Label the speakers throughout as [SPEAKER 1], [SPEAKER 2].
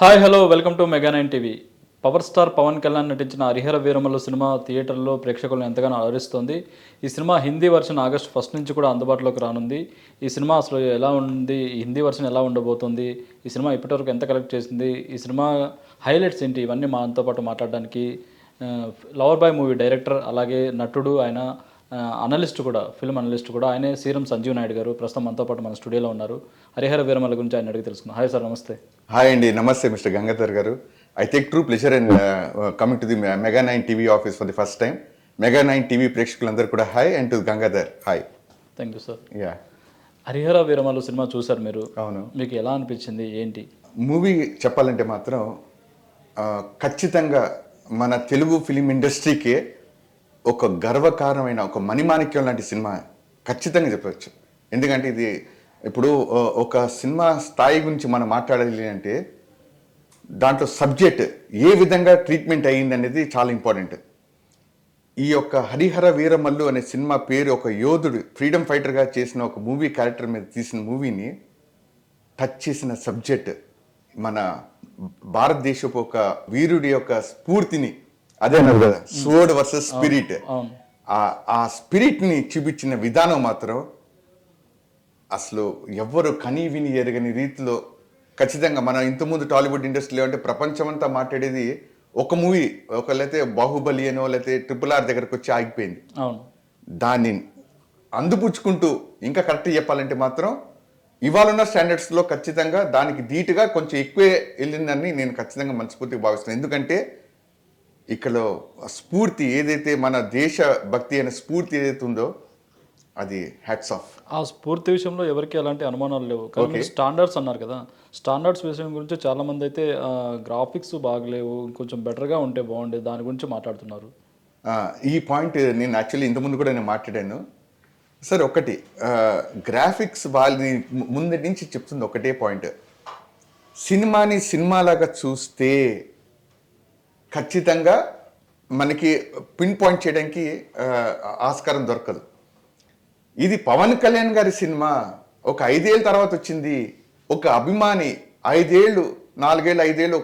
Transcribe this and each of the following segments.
[SPEAKER 1] Hi hello welcome to mega nine TV. Power star Pawan Kalyan నటించిన Harihara Veera Mallu cinema థియేటర్లో ప్రేక్షకులను ఎంతగానో అలరిస్తోంది. ఈ సినిమా హిందీ వర్షన్ ఆగస్టు 1 నుంచి కూడా అందుబాటులోకి రానుంది. ఈ సినిమా అసలు ఎలా ఉంది, హిందీ వర్షన్ ఎలా ఉండబోతోంది, ఈ సినిమా ఇప్పటివరకు ఎంత కలెక్ట్ చేసింది, ఈ సినిమా హైలైట్స్ ఏంటి, ఇవన్నీ మనతో పాటు మాట్లాడడానికి లవర్ బాయ్ మూవీ డైరెక్టర్ అలాగే నటుడు, ఆయన అనలిస్ట్ కూడా, ఫిల్మ్ అనలిస్ట్ కూడా, ఆయనే సీరం సంజీవ్ నాయుడు గారు ప్రస్తుతం మనతో పాటు మన స్టూడియోలో ఉన్నారు. హరిహర వీరమల్ల గురించి ఆయన అడిగి తెలుసుకుందాం. హాయ్ సార్, నమస్తే.
[SPEAKER 2] హాయ్ అండి, నమస్తే మిస్టర్ గంగాధర్ గారు. I take true pleasure in coming to the mega 9 TV office for the first time. Mega 9 TV ప్రేక్షకులందరూ కూడా hi, and to Gangadhar hi.
[SPEAKER 1] Thank you sir.
[SPEAKER 2] Yeah,
[SPEAKER 1] Hari Hara Veera Mallu cinema చూసారు మీరు?
[SPEAKER 2] అవును.
[SPEAKER 1] మీకు ఎలా అనిపించింది, ఏంటి?
[SPEAKER 2] మూవీ చెప్పాలంటే మాత్రం ఖచ్చితంగా మన తెలుగు ఫిలిం ఇండస్ట్రీకే ఒక గర్వకారణమైన ఒక మణిమాణిక్యం లాంటి సినిమా ఖచ్చితంగా చెప్పవచ్చు. ఎందుకంటే ఇది ఇప్పుడు ఒక సినిమా స్థాయి గురించి మనం మాట్లాడాలి అంటే దాంట్లో సబ్జెక్ట్ ఏ విధంగా ట్రీట్మెంట్ అయ్యింది అనేది చాలా ఇంపార్టెంట్. ఈ యొక్క హరిహర వీరమల్లు అనే సినిమా పేరు ఒక యోధుడు, ఫ్రీడమ్ ఫైటర్గా చేసిన ఒక మూవీ క్యారెక్టర్ మీద తీసిన మూవీని టచ్ చేసిన సబ్జెక్ట్ మన భారతదేశపు ఒక వీరుడి యొక్క స్ఫూర్తిని, అదే అన్నారు కదా, స్వర్డ్ వర్సెస్ స్పిరిట్, ఆ స్పిరిట్ని చూపించిన విధానం మాత్రం అసలు ఎవ్వరు కనీ విని ఎరగని రీతిలో ఖచ్చితంగా మన ఇంతకుముందు టాలీవుడ్ ఇండస్ట్రీలో అంటే ప్రపంచమంతా మాట్లాడేది ఒక మూవీ, లేకపోతే బాహుబలి అనో లేకపోతే RRR దగ్గరకు వచ్చి ఆగిపోయింది. దాన్ని అందిపుచ్చుకుంటూ ఇంకా కరెక్ట్ చెప్పాలంటే మాత్రం ఇవాళ ఉన్న స్టాండర్డ్స్లో ఖచ్చితంగా దానికి ధీటుగా కొంచెం ఎక్కువే వెళ్ళిందని నేను ఖచ్చితంగా మనస్ఫూర్తిగా భావిస్తున్నాను. ఎందుకంటే ఇక్కడ స్ఫూర్తి ఏదైతే, మన దేశ భక్తి అనే స్ఫూర్తి ఏదైతే ఉందో అది హ్యాట్స్ ఆఫ్.
[SPEAKER 1] ఆ స్ఫూర్తి విషయంలో ఎవరికి ఎలాంటి అనుమానాలు లేవు. కానీ స్టాండర్డ్స్ అన్నారు కదా, స్టాండర్డ్స్ విషయం గురించి చాలా మంది అయితే గ్రాఫిక్స్ బాగలేవు, కొంచెం బెటర్గా ఉంటే బాగుండేది, దాని గురించి మాట్లాడుతున్నారు.
[SPEAKER 2] ఈ పాయింట్ నేను యాక్చువల్లీ ఇంతకుముందు కూడా నేను మాట్లాడాను సార్. ఒకటి, గ్రాఫిక్స్ వాళ్ళని ముందు నుంచి చెప్తుంది ఒకటే పాయింట్, సినిమాని సినిమాలాగా చూస్తే ఖచ్చితంగా మనకి పిన్ పాయింట్ చేయడానికి ఆస్కారం దొరకదు. ఇది పవన్ కళ్యాణ్ గారి సినిమా, ఒక 5 ఏళ్ళ తర్వాత వచ్చింది. ఒక అభిమాని 5 ఏళ్ళు, 4 ఏళ్ళు, 5 ఏళ్ళు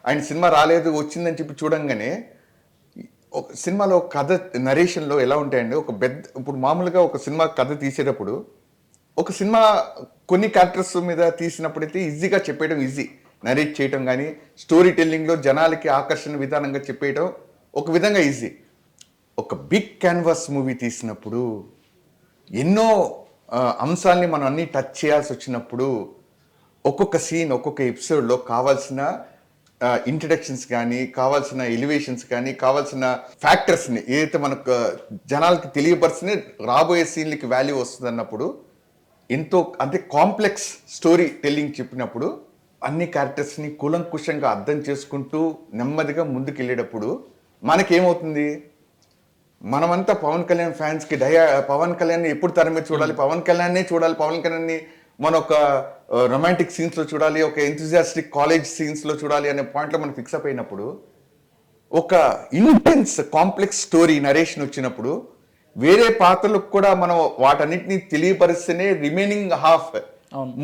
[SPEAKER 2] ఆయన సినిమా రాలేదు వచ్చిందని చెప్పి చూడంగానే ఒక సినిమాలో కథ నరేషన్లో ఎలా ఉంటాయండి, ఇప్పుడు మామూలుగా ఒక సినిమా కథ తీసేటప్పుడు ఒక సినిమా కొన్ని క్యారెక్టర్స్ మీద తీసినప్పుడైతే ఈజీగా చెప్పేయడం ఈజీ, నరేట్ చేయటం కానీ స్టోరీ టెల్లింగ్లో జనాలకి ఆకర్షణ విధానంగా చెప్పేయడం ఒక విధంగా ఈజీ. ఒక బిగ్ క్యాన్వాస్ మూవీ తీసినప్పుడు ఎన్నో అంశాలని మనం అన్నీ టచ్ చేయాల్సి వచ్చినప్పుడు ఒక్కొక్క సీన్, ఒక్కొక్క ఎపిసోడ్లో కావాల్సిన ఇంట్రడక్షన్స్ కానీ, కావాల్సిన ఎలివేషన్స్ కానీ, కావాల్సిన ఫ్యాక్టర్స్ని ఏదైతే మనకు జనాలకి తెలియపరిచిన రాబోయే సీన్లకి వాల్యూ వస్తుంది అన్నప్పుడు, ఎంతో అంటే కాంప్లెక్స్ స్టోరీ టెల్లింగ్ చెప్పినప్పుడు అన్ని క్యారెక్టర్స్ని కూలంకుషంగా అర్థం చేసుకుంటూ నెమ్మదిగా ముందుకు వెళ్ళేటప్పుడు మనకేమవుతుంది, మనమంతా పవన్ కళ్యాణ్ ఫ్యాన్స్కి పవన్ కళ్యాణ్ని ఎప్పుడు తెర మీద చూడాలి, పవన్ కళ్యాణ్నే చూడాలి, పవన్ కళ్యాణ్ని మన ఒక రొమాంటిక్ సీన్స్లో చూడాలి, ఒక ఎంతూజియాస్టిక్ కాలేజ్ సీన్స్లో చూడాలి అనే పాయింట్లో మనం ఫిక్స్ అప్ అయినప్పుడు, ఒక ఇంటెన్స్ కాంప్లెక్స్ స్టోరీ నరేషన్ వచ్చినప్పుడు వేరే పాత్రలకు కూడా మనం వాటన్నిటిని తెలియపరిస్తేనే రిమైనింగ్ హాఫ్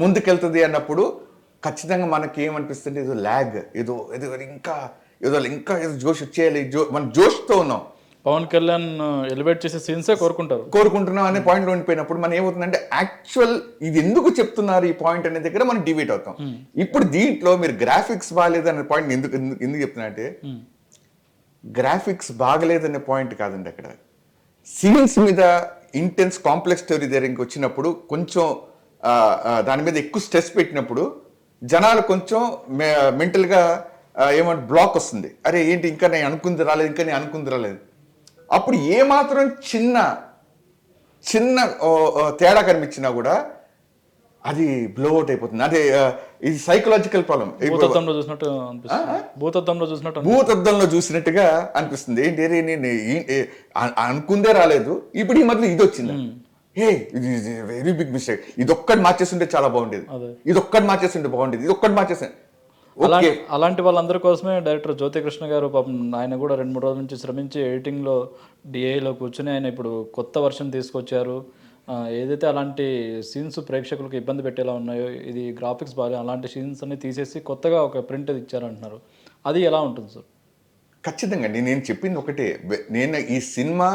[SPEAKER 2] ముందుకెళ్తుంది అన్నప్పుడు ఖచ్చితంగా మనకి ఏమనిపిస్తుంది, ఏదో ల్యాగ్, ఏదో ఏదో ఇంకా ఏదో జోష్ వచ్చేయాలి, మనం జోష్తో ఉన్నాం,
[SPEAKER 1] పవన్ కళ్యాణ్ ఎలివేట్ చేసే సీన్సే
[SPEAKER 2] కోరుకుంటున్నాం అనే పాయింట్లో ఉండిపోయినప్పుడు మనం ఏమవుతుందంటే యాక్చువల్ ఇది ఎందుకు చెప్తున్నారు ఈ పాయింట్ అనే దగ్గర మనం డిబేట్ అవుతాం. ఇప్పుడు దీంట్లో మీరు గ్రాఫిక్స్ బాగలేదనే పాయింట్ ఎందుకు చెప్తున్నా అంటే, గ్రాఫిక్స్ బాగలేదనే పాయింట్ కాదండి, అక్కడ సీన్స్ మీద ఇంటెన్స్ కాంప్లెక్స్ స్టోరీ దగ్గరికి వచ్చినప్పుడు కొంచెం దాని మీద ఎక్కువ స్ట్రెస్ పెట్టినప్పుడు జనాలు కొంచెం మెంటల్గా ఏమంటే బ్లాక్ వస్తుంది, అరే ఏంటి ఇంకా నేను అనుకుంది రాలేదు. అప్పుడు ఏమాత్రం చిన్న తేడా కనిపించినా కూడా అది బ్లోఅవుట్ అయిపోతుంది. అదే ఇది సైకలాజికల్ ప్రాబ్లం. భూతద్దంలో చూసినట్టుగా అనిపిస్తుంది. ఏంటి నేను అనుకుందే రాలేదు, ఇప్పుడు ఈ మధ్య ఇది వచ్చింది, ఇది వెరీ బిగ్ మిస్టేక్, ఇది ఒక్కటి మార్చేస్తుంటే చాలా బాగుండేది, ఇది ఒక్కటి మార్చేస్తుంటే
[SPEAKER 1] అలాంటి వాళ్ళందరి కోసమే డైరెక్టర్ జ్యోతికృష్ణ గారు పాపం ఆయన కూడా 2-3 రోజుల నుంచి శ్రమించి ఎడిటింగ్లో డిఐలో కూర్చొని ఆయన ఇప్పుడు కొత్త వర్షన్ తీసుకొచ్చారు. ఏదైతే అలాంటి సీన్స్ ప్రేక్షకులకు ఇబ్బంది పెట్టేలా ఉన్నాయో, ఇది గ్రాఫిక్స్ బాగా అలాంటి సీన్స్ అన్ని తీసేసి కొత్తగా ఒక ప్రింట్ ఇచ్చారంటున్నారు. అది ఎలా ఉంటుంది సార్?
[SPEAKER 2] ఖచ్చితంగా అండి. నేను చెప్పింది ఒకటే. నేను ఈ సినిమా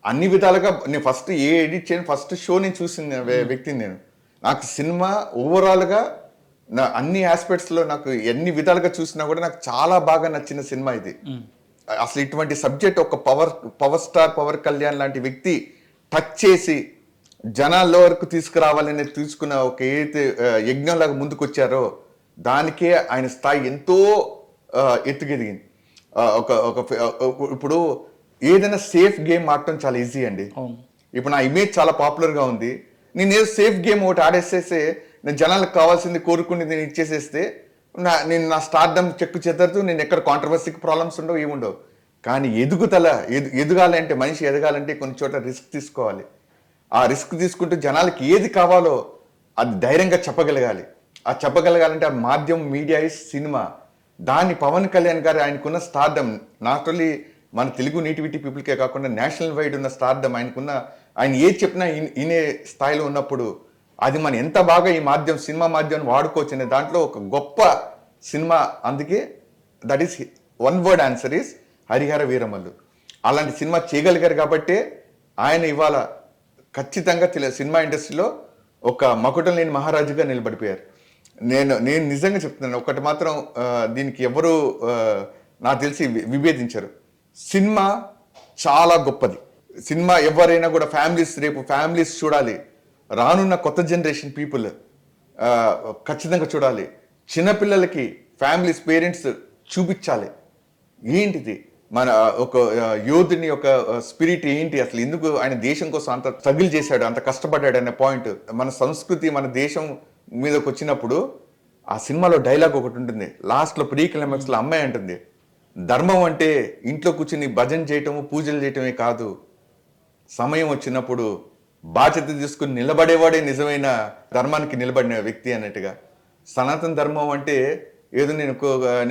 [SPEAKER 2] అన్ని విధాలుగా నేను ఫస్ట్ ఏ ఎడిట్ చేయను, ఫస్ట్ షో నేను చూసిన వ్యక్తిని నేను. నాకు సినిమా ఓవరాల్గా నా అన్ని ఆస్పెక్ట్స్లో నాకు ఎన్ని విధాలుగా చూసినా కూడా నాకు చాలా బాగా నచ్చిన సినిమా ఇది. అసలు ఇటువంటి సబ్జెక్ట్ ఒక పవర్ స్టార్ పవన్ కళ్యాణ్ లాంటి వ్యక్తి టచ్ చేసి జనాల్లో వరకు తీసుకురావాలని తీసుకున్న ఒక ఏదైతే యజ్ఞంలాగా ముందుకు వచ్చారో దానికే ఆయన స్థాయి ఎంతో ఎత్తుకెదిగింది. ఒక ఒక ఇప్పుడు ఏదైనా సేఫ్ గేమ్ ఆడటం చాలా ఈజీ అండి. ఇప్పుడు నా ఇమేజ్ చాలా పాపులర్గా ఉంది, నేను ఏదో సేఫ్ గేమ్ ఒకటి ఆడేసేస్తే నేను జనాలకు కావాల్సింది కోరుకుని నేను ఇచ్చేసేస్తే నేను నా స్టార్డమ్ చెక్కు చెదరదు, నేను ఎక్కడ కాంట్రవర్సీకి ప్రాబ్లమ్స్ ఉండవు, ఏముండవు. కానీ ఎదగాలంటే మనిషి ఎదగాలంటే కొన్ని చోట్ల రిస్క్ తీసుకోవాలి. ఆ రిస్క్ తీసుకుంటూ జనాలకి ఏది కావాలో అది ధైర్యంగా చెప్పగలగాలి. ఆ చెప్పగలగాలంటే ఆ మాధ్యమం మీడియా ఇస్ సినిమా. దాన్ని పవన్ కళ్యాణ్ గారు ఆయనకున్న స్టార్డమ్ నాట్ ఓన్లీ మన తెలుగు నేటివిటీ పీపుల్కే కాకుండా నేషనల్ వైడ్ ఉన్న స్టార్డమ్ ఆయనకున్న, ఆయన ఏది చెప్పినా ఇనే స్థాయిలో ఉన్నప్పుడు అది మనం ఎంత బాగా ఈ సినిమా మాధ్యమాన్ని వాడుకోవచ్చు అనే దాంట్లో ఒక గొప్ప సినిమా. అందుకే that is one word answer is Harihara Veeramallu. అలాంటి సినిమా చేయగలిగారు కాబట్టే ఆయన ఇవాళ ఖచ్చితంగా సినిమా ఇండస్ట్రీలో ఒక మకుటం లేని మహారాజుగా నిలబడిపోయారు. నేను నిజంగా చెప్తున్నాను, ఒకటి మాత్రం దీనికి ఎవరు నాకు తెలిసి విభేదించరు. సినిమా చాలా గొప్పది. సినిమా ఎవరైనా కూడా రేపు ఫ్యామిలీస్ చూడాలి. రానున్న కొత్త జనరేషన్ పీపుల్ ఖచ్చితంగా చూడాలి. చిన్నపిల్లలకి ఫ్యామిలీస్ పేరెంట్స్ చూపించాలి ఏంటిది మన ఒక యోధుని యొక్క స్పిరిట్ ఏంటి, అసలు ఎందుకు ఆయన దేశం కోసం అంత స్ట్రగుల్ చేశాడు, అంత కష్టపడ్డాడు అనే పాయింట్. మన సంస్కృతి మన దేశం మీదకి వచ్చినప్పుడు ఆ సినిమాలో డైలాగ్ ఒకటి ఉంటుంది, లాస్ట్లో ప్రీ క్లైమాక్స్లో అమ్మాయి అంటుంది, ధర్మం అంటే ఇంట్లో కూర్చుని భజన చేయటము పూజలు చేయటమే కాదు, సమయం వచ్చినప్పుడు బాధ్యత తీసుకుని నిలబడేవాడే నిజమైన ధర్మానికి నిలబడిన వ్యక్తి అన్నట్టుగా. సనాతన ధర్మం అంటే ఏదో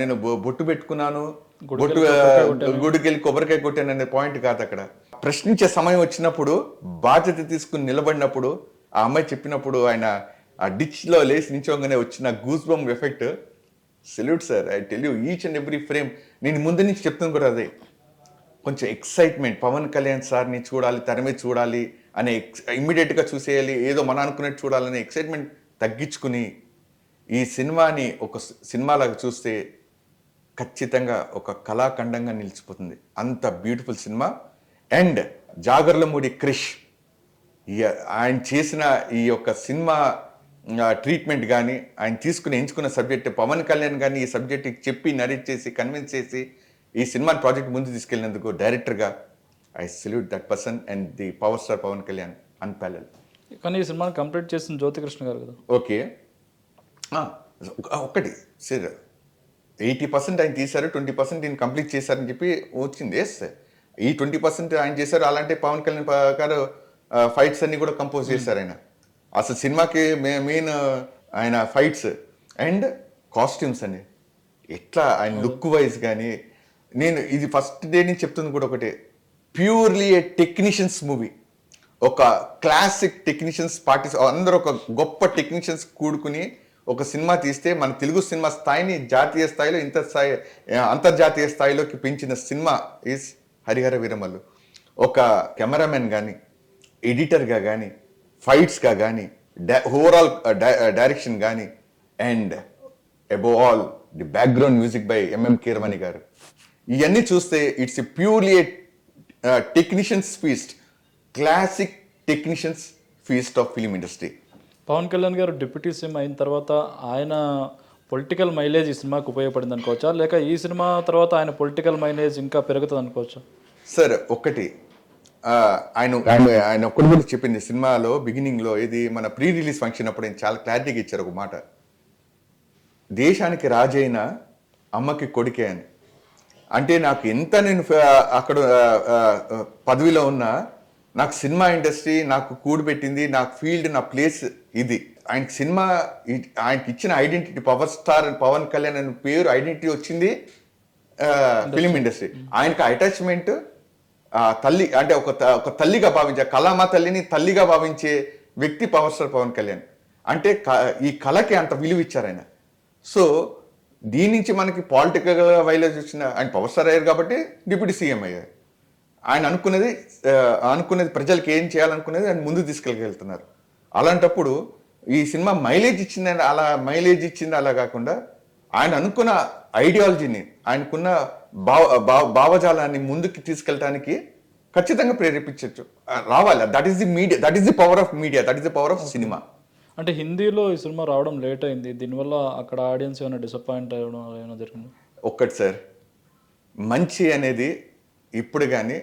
[SPEAKER 2] నేను బొట్టు పెట్టుకున్నాను, గుడికి వెళ్ళి కొబ్బరికాయ కొట్టాను అనే పాయింట్ కాదు. అక్కడ ప్రశ్నించే సమయం వచ్చినప్పుడు బాధ్యత తీసుకుని నిలబడినప్పుడు ఆ అమ్మాయి చెప్పినప్పుడు ఆయన ఆ డిచ్లో లేచి నించోగానే వచ్చిన goose bump effect, salute sir. I tell you each and every frame. నేను ముందు నుంచి చెప్తుంది కూడా అదే. కొంచెం ఎక్సైట్మెంట్, పవన్ కళ్యాణ్ సార్ని చూడాలి, తరమే చూడాలి అనే ఇమ్మీడియట్గా చూసేయాలి, ఏదో మనం అనుకున్నట్టు చూడాలనే ఎక్సైట్మెంట్ తగ్గించుకుని ఈ సినిమాని ఒక సినిమాలాగా చూస్తే ఖచ్చితంగా ఒక కళాఖండంగా నిలిచిపోతుంది. అంత బ్యూటిఫుల్ సినిమా. అండ్ జాగర్లమూడి క్రిష్ ఆయన చేసిన ఈ యొక్క సినిమా ట్రీట్మెంట్ కానీ, ఆయన ఎంచుకున్న సబ్జెక్ట్, పవన్ కళ్యాణ్ కానీ ఈ సబ్జెక్ట్ చెప్పి నరేట్ చేసి కన్విన్స్ చేసి ఈ సినిమాని ప్రాజెక్ట్ ముందు తీసుకెళ్ళినందుకు డైరెక్టర్గా I salute that person and the power star Pawan Kalyan unparallel.
[SPEAKER 1] కానీ ఈ సినిమాని కంప్లీట్ చేసిన జ్యోతికృష్ణ గారు కదా.
[SPEAKER 2] ఓకే, ఒక్కటి సార్ 80% ఆయన తీశారు, 20% నేను కంప్లీట్ చేశారని చెప్పి వచ్చింది. ఎస్, ఈ 20% ఆయన చేశారు. అలాంటి పవన్ కళ్యాణ్ గారు ఫైట్స్ అన్ని కూడా కంపోజ్ చేశారు ఆయన. అసలు సినిమాకి మెయిన్ ఆయన ఫైట్స్ అండ్ కాస్ట్యూమ్స్ అండి. ఎట్లా ఆయన లుక్ వైజ్ కానీ, నేను ఇది ఫస్ట్ డే నుంచి చెప్తుంది కూడా ఒకటే, ప్యూర్లీ ఏ టెక్నీషియన్స్ మూవీ. ఒక క్లాసిక్ టెక్నీషియన్స్ అందరూ ఒక గొప్ప టెక్నీషియన్స్ కూడుకుని ఒక సినిమా తీస్తే మన తెలుగు సినిమా స్థాయిని జాతీయ స్థాయిలో అంతర్జాతీయ స్థాయిలోకి పెంచిన సినిమా ఈజ్ హరిహర వీరమల్లు. ఒక కెమెరామెన్ కానీ, ఎడిటర్గా కానీ, ఫైట్స్గా కానీ, ఓవరాల్ డైరెక్షన్ కానీ, and above all the background music by M M Keeravani garu. ఇవన్నీ చూస్తే it's a purely technicians feast, classic technicians feast of film industry.
[SPEAKER 1] Pawan Kalyan garu deputy CM అయిన తర్వాత ఆయన పొలిటికల్ మైలేజ్ ఈ సినిమాకి ఉపయోగపడింది అనుకోవచ్చా, లేక ఈ సినిమా తర్వాత ఆయన పొలిటికల్ మైలేజ్ ఇంకా పెరుగుతుంది అనుకోవచ్చా?
[SPEAKER 2] సార్ ఒక్కటి, ఆయన ఒక్కటి కూడా చెప్పింది సినిమాలో బిగినింగ్లో, ఇది మన ప్రీ రిలీజ్ ఫంక్షన్ అప్పుడు ఆయన చాలా క్లారిటీగా ఇచ్చారు ఒక మాట, దేశానికి రాజైన అమ్మకి కొడుకే అని. అంటే నాకు ఎంత నేను అక్కడ పదవిలో ఉన్నా, నాకు సినిమా ఇండస్ట్రీ నాకు కూడిపెట్టింది, నాకు ఫీల్డ్, నా ప్లేస్ ఇది. ఆయనకి సినిమా, ఆయనకి ఇచ్చిన identity, power star Pawan Kalyan అనే పేరు ఐడెంటిటీ వచ్చింది ఫిలిం ఇండస్ట్రీ. ఆయనకి అటాచ్మెంట్ తల్లి అంటే ఒక తల్లిగా భావించే కళామా తల్లిని తల్లిగా భావించే వ్యక్తి పవర్ స్టార్ పవన్ కళ్యాణ్. అంటే ఈ కళకి అంత విలువ ఇచ్చారు ఆయన. సో దీని నుంచి మనకి పొలిటికల్ వైలేజ్ వచ్చిన ఆయన పవర్ స్టార్ అయ్యారు కాబట్టి డిప్యూటీ సీఎం అయ్యారు. ఆయన అనుకునేది ప్రజలకి ఏం చేయాలనుకునేది ఆయన ముందు తీసుకెళ్ళగలుగుతున్నారు. అలాంటప్పుడు ఈ సినిమా మైలేజ్ ఇచ్చింది అలా కాకుండా ఆయన అనుకున్న ఐడియాలజీని, ఆయనకున్న భావజాలాన్ని ముందుకు తీసుకెళ్ళడానికి ఖచ్చితంగా ప్రేరేపించవచ్చు, రావాలి. That is the media, that is the power of media, that is the power of cinema.
[SPEAKER 1] అంటే హిందీలో ఈ సినిమా రావడం లేట్ అయింది, దీనివల్ల అక్కడ ఆడియన్స్ ఏమైనా డిసప్పాయింట్ అవ్వడం ఏమైనా జరిగింది?
[SPEAKER 2] ఒక్కటి సార్, మంచి అనేది ఇప్పుడు కానీ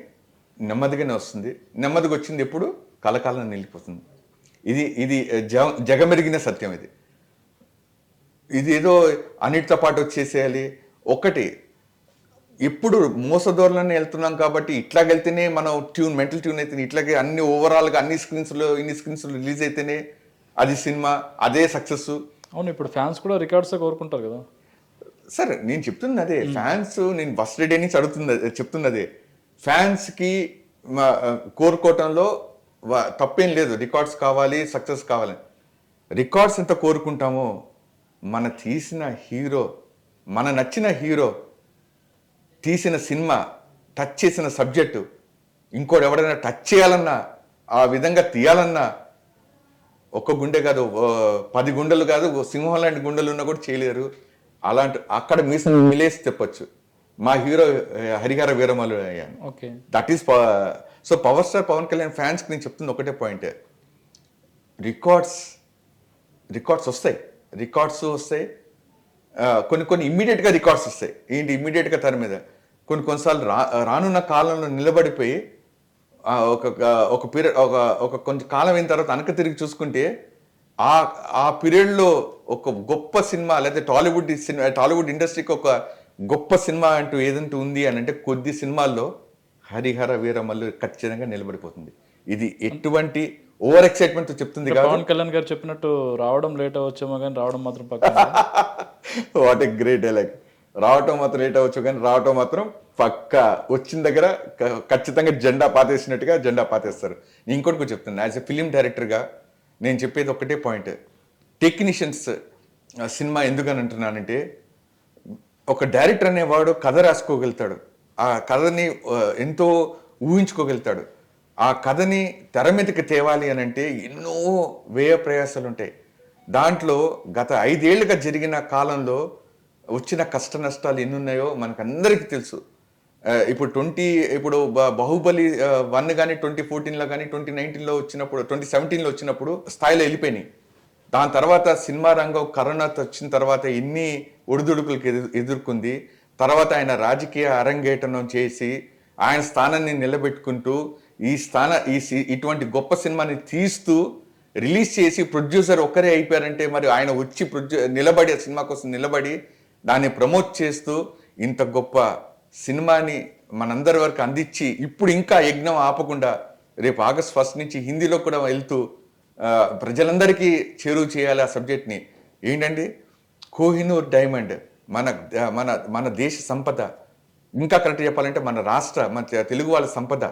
[SPEAKER 2] నెమ్మదిగానే వస్తుంది. నెమ్మదిగా వచ్చింది ఎప్పుడు కలకాలం నిలిపోతుంది. ఇది జగమెరిగిన సత్యం. ఇది ఏదో అన్నిటితో పాటు వచ్చేసేయాలి. ఒకటి, ఇప్పుడు మోసదోరలోనే వెళ్తున్నాం కాబట్టి ఇట్లాగెళ్తేనే మనం మెంటల్ ట్యూన్ అయితేనే, ఇట్లాగే అన్ని ఓవరాల్గా ఇన్ని స్క్రీన్స్ రిలీజ్ అయితేనే అది సినిమా, అదే సక్సెస్.
[SPEAKER 1] అవును, ఇప్పుడు ఫ్యాన్స్ కూడా రికార్డ్స్ కోరుకుంటారు కదా
[SPEAKER 2] సార్. నేను చెప్తుంది అదే, ఫ్యాన్స్ నేను ఫస్ట్ డే నుంచి చెప్తున్నదే, ఫ్యాన్స్కి కోరుకోవటంలో తప్పేం లేదు. రికార్డ్స్ కావాలి, సక్సెస్ కావాలి. రికార్డ్స్ ఎంత కోరుకుంటామో మన నచ్చిన హీరో తీసిన సినిమా, టచ్ చేసిన సబ్జెక్టు ఇంకోటి ఎవడైనా టచ్ చేయాలన్నా, ఆ విధంగా తీయాలన్నా ఒక్క గుండె కాదు, 10 గుండెలు కాదు, సింహం లాంటి గుండెలు ఉన్నా కూడా చేయలేరు. అక్కడ మిలేసి చెప్పొచ్చు, మా హీరో హరిహర వీరమల్లు అయ్యాను.
[SPEAKER 1] Okay,
[SPEAKER 2] that is so power star Pawan Kalyan ఫ్యాన్స్కి నేను చెప్తుంది ఒకటే పాయింట్, రికార్డ్స్ వస్తాయి. కొన్ని ఇమ్మీడియట్గా రికార్డ్స్ వస్తాయి. ఏంటి ఇమ్మీడియట్గా తన మీద కొన్నిసార్లు రానున్న కాలంలో నిలబడిపోయి ఒక పీరియడ్ కొంచెం కాలం అయిన తర్వాత వెనక తిరిగి చూసుకుంటే ఆ పీరియడ్లో ఒక గొప్ప సినిమా, లేదా టాలీవుడ్ ఇండస్ట్రీకి ఒక గొప్ప సినిమా అంటూ ఏదంటూ ఉంది అని అంటే కొద్ది సినిమాల్లో హరిహర వీరమల్లు ఖచ్చితంగా నిలబడిపోతుంది. ఇది ఎటువంటి ఓవర్ ఎక్సైట్మెంట్ చెప్తుంది కాదు.
[SPEAKER 1] పవన్ కళ్యాణ్ గారు చెప్పినట్టు రావడం లేట్ అవ్వచ్చేమో కానీ రావడం మాత్రం
[SPEAKER 2] వాట్ ఏ గ్రేట్ డైలాగ్. రావటం మాత్రం లేట్ అవ్వచ్చు కానీ రావటం మాత్రం పక్కా, వచ్చిన దగ్గర ఖచ్చితంగా జెండా పాతేస్తారు. నేను ఇంకోటి చెప్తున్నా, యాజ్ ఎ ఫిలిం డైరెక్టర్గా నేను చెప్పేది ఒకటే పాయింట్, టెక్నీషియన్స్ సినిమా ఎందుకని అంటున్నానంటే, ఒక డైరెక్టర్ అనేవాడు కథ రాసుకోగలుగుతాడు, ఆ కథని ఎంతో ఊహించుకోగలుగుతాడు. ఆ కథని తెర మీదకి తేవాలి అని అంటే ఎన్నో వ్యయ ప్రయాసాలు ఉంటాయి. దాంట్లో గత 5 ఏళ్ళుగా జరిగిన కాలంలో వచ్చిన కష్ట నష్టాలు ఎన్ని ఉన్నాయో మనకు అందరికీ తెలుసు. ఇప్పుడు బాహుబలి 1 కానీ 2014లో కానీ 2019లో వచ్చినప్పుడు 2017లో వచ్చినప్పుడు స్థాయిలో వెళ్ళిపోయినాయి. దాని తర్వాత సినిమా రంగం కరోనా వచ్చిన తర్వాత ఎన్ని ఒడిదుడుకులకు ఎదుర్కొంది. తర్వాత ఆయన రాజకీయ అరంగేటనం చేసి ఆయన స్థానాన్ని నిలబెట్టుకుంటూ ఇటువంటి గొప్ప సినిమాని తీస్తూ రిలీజ్ చేసి ప్రొడ్యూసర్ ఒక్కరే అయిపోయారంటే, మరి ఆయన వచ్చి నిలబడి సినిమా కోసం నిలబడి దాన్ని ప్రమోట్ చేస్తూ ఇంత గొప్ప సినిమాని మనందరి వరకు అందించి ఇప్పుడు ఇంకా యజ్ఞం ఆపకుండా రేపు ఆగస్ట్ 1 నుంచి హిందీలో కూడా వెళ్తూ ప్రజలందరికీ చేరువ చేయాలి ఆ సబ్జెక్ట్ని. ఏంటండి, కోహినూర్ డైమండ్ మన దేశ సంపద, ఇంకా కరెక్ట్ చెప్పాలంటే మన తెలుగు వాళ్ళ సంపద.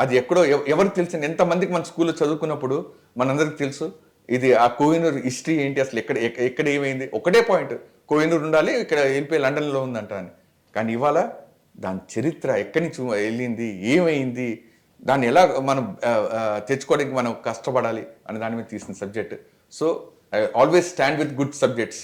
[SPEAKER 2] అది ఎక్కడో ఎవరికి తెలిసింది, ఎంతమందికి మన స్కూల్లో చదువుకున్నప్పుడు మనందరికి తెలుసు ఇది. ఆ కోహినూర్ హిస్టరీ ఏంటి, అసలు ఎక్కడ ఏమైంది, ఒకటే పాయింట్, కోహినూర్ ఉండాలి, ఇక్కడ వెళ్ళిపోయి లండన్లో ఉందంట అని. కానీ ఇవాళ దాని చరిత్ర ఎక్కడి నుంచి వెళ్ళింది, ఏమైంది, దాన్ని ఎలా మనం తెచ్చుకోవడానికి మనం కష్టపడాలి అనే దాని మీద తీసిన subject. So I always stand with good subjects.